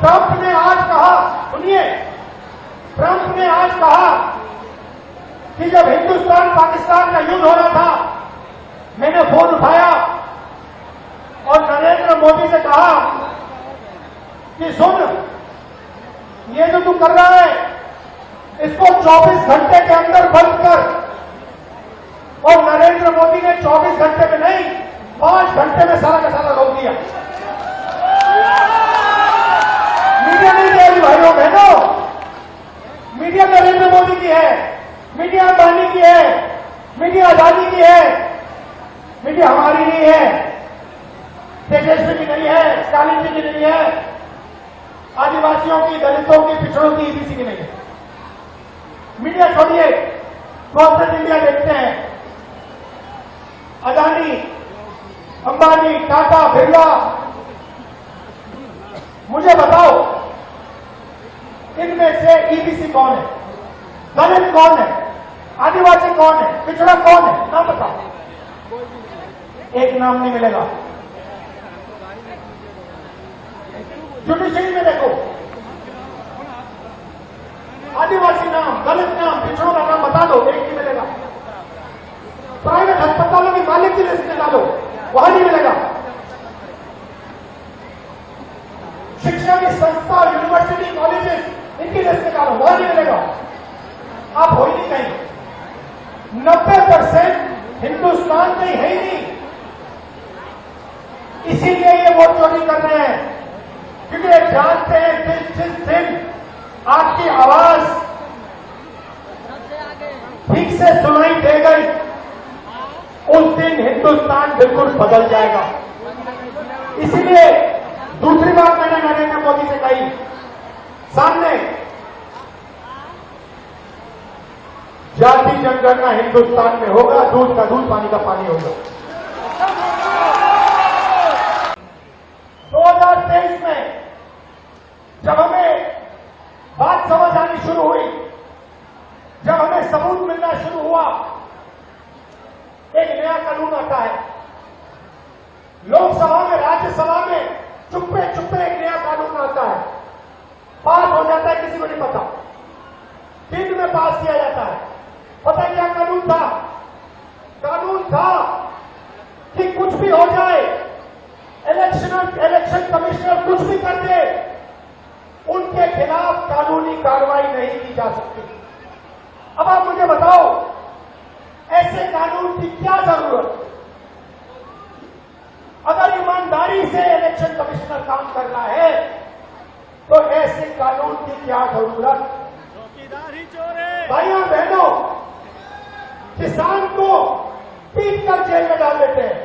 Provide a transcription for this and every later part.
Trump ने आज कहा, सुनिए, ट्रंप ने आज कहा कि जब हिंदुस्तान पाकिस्तान का युद्ध हो रहा था, मैंने फोन उठाया और नरेंद्र मोदी से कहा कि सुन, ये जो तू कर रहा है इसको 24 घंटे के अंदर बंद कर। और नरेंद्र मोदी ने 24 घंटे में नहीं, 5 घंटे में सारा का सारा रोक दिया। मीडिया नहीं कह रही भाइयों बहनों, मीडिया नरेंद्र मोदी की है, मीडिया अंबानी की है, मीडिया अदानी की है, मीडिया हमारी नहीं है, तेजस्वी की नहीं है, स्टालिन जी की नहीं है, आदिवासियों की, दलितों की, पिछड़ों की, ईबीसी की नहीं है। मीडिया छोड़िए, कॉर्पोरेट इंडिया देखते हैं, अदानी, अंबानी, टाटा, बिरला। मुझे बताओ इनमें से ईबीसी कौन है, दलित कौन है, आदिवासी कौन है, पिछड़ा कौन है, नाम बताओ। एक नाम नहीं मिलेगा। जुडिशरी में देखो, आदिवासी नाम, दलित नाम, पिछड़ों का नाम बता दो, एक नहीं मिलेगा। प्राइवेट अस्पतालों की मालिक की लिस्ट निकालो, वहां नहीं मिलेगा। शिक्षा की संस्था, यूनिवर्सिटी, कॉलेजेस, इनकी लिस्ट निकालो, वहां नहीं मिलेगा। आप हो ही नहीं कहीं। 90% हिंदुस्तान में है ही नहीं। इसीलिए ये वोट चोरी कर रहे हैं, क्योंकि जानते हैं जिस दिन आपकी आवाज ठीक से सुनाई दे गई, उस दिन हिंदुस्तान बिल्कुल बदल जाएगा। इसलिए दूसरी बात मैंने नरेंद्र मोदी से कही, सामने जाति जनगणना हिंदुस्तान में होगा, दूध का दूध, पानी का पानी होगा। 2023 में जब हमें बात समझ आनी शुरू हुई, जब हमें सबूत मिलना शुरू हुआ, एक नया कानून आता है। लोकसभा में, राज्यसभा में चुप्पे चुप्पे एक नया कानून आता है, पास हो जाता है, किसी को नहीं पता, दिन में पास किया जाता है। पता है क्या कानून था? कानून था कि कुछ भी हो जाए, इलेक्शन कमिश्नर कुछ भी कर दे, उनके खिलाफ कानूनी कार्रवाई नहीं की जा सकती। अब आप मुझे बताओ, ऐसे कानून की क्या जरूरत? अगर ईमानदारी से इलेक्शन कमिश्नर काम करना है तो ऐसे कानून की क्या जरूरत? चौकीदार ही चोर है। भाइयों बहनों, किसान को पीट कर जेल में डाल देते हैं,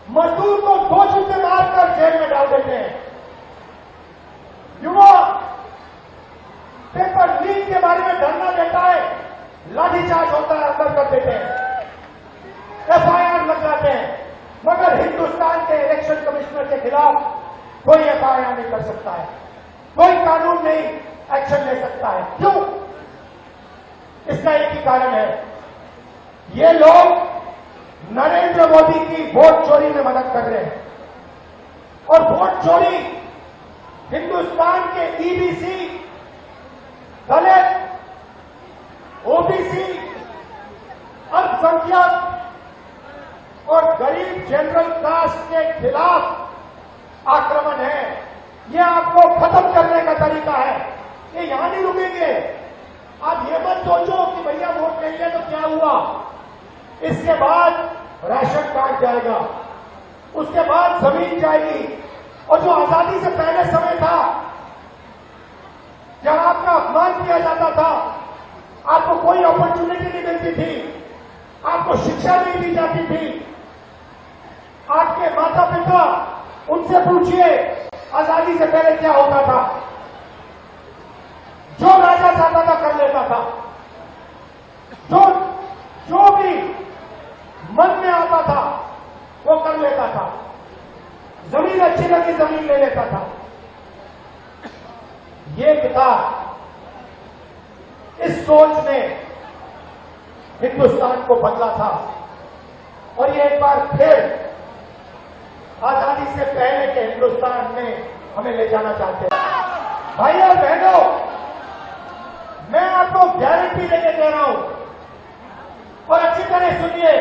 मजदूर को 2 जूते मारकर जेल में डाल देते हैं, युवा पेपर लीक के बारे में धरना देता है, लाठीचार्ज होता है, अंदर कर देते हैं, एफआईआर लग जाते हैं। मगर हिंदुस्तान के इलेक्शन कमिश्नर के खिलाफ कोई एफआईआर नहीं कर सकता है, कोई कानून नहीं एक्शन ले सकता है। क्यों? इसका एक ही कारण है, ये लोग नरेंद्र मोदी की वोट चोरी में मदद कर रहे हैं। और वोट चोरी हिंदुस्तान के ईबीसी, दलित, ओबीसी, अल्पसंख्यक और गरीब जनरल कास्ट के खिलाफ आक्रमण है। यह आपको खत्म करने का तरीका है। ये यहां नहीं रुकेंगे। आप ये मत सोचो कि भैया वोट ले लिया तो क्या हुआ, इसके बाद राशन कार्ड जाएगा, उसके बाद जमीन जाएगी। और जो आजादी से पहले समय था, जब आपका अपमान किया जाता था, आपको कोई अपॉर्चुनिटी नहीं मिलती थी, आपको शिक्षा नहीं दी जाती थी, आपके माता पिता, उनसे पूछिए आजादी से पहले क्या होता था। जो राजा चाहता था कर लेता था, जो भी मन में आता था वो कर लेता था, जमीन अच्छी लगी जमीन ले लेता था। ये किताब, इस सोच ने हिंदुस्तान को बदला था। और ये एक बार फिर आजादी से पहले के हिंदुस्तान में हमें ले जाना चाहते हैं। भाई और बहनों, मैं आपको गारंटी देके कह रहा हूं और अच्छी तरह सुनिए,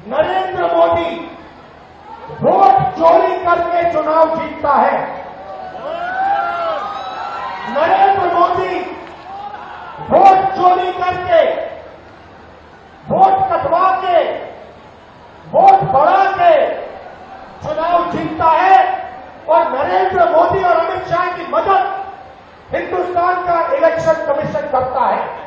नरेंद्र मोदी वोट चोरी करके चुनाव जीतता है। नरेंद्र मोदी वोट चोरी करके, वोट कटवा के, वोट बढ़ा के चुनाव जीतता है और नरेंद्र मोदी और अमित शाह की मदद हिंदुस्तान का इलेक्शन कमीशन करता है।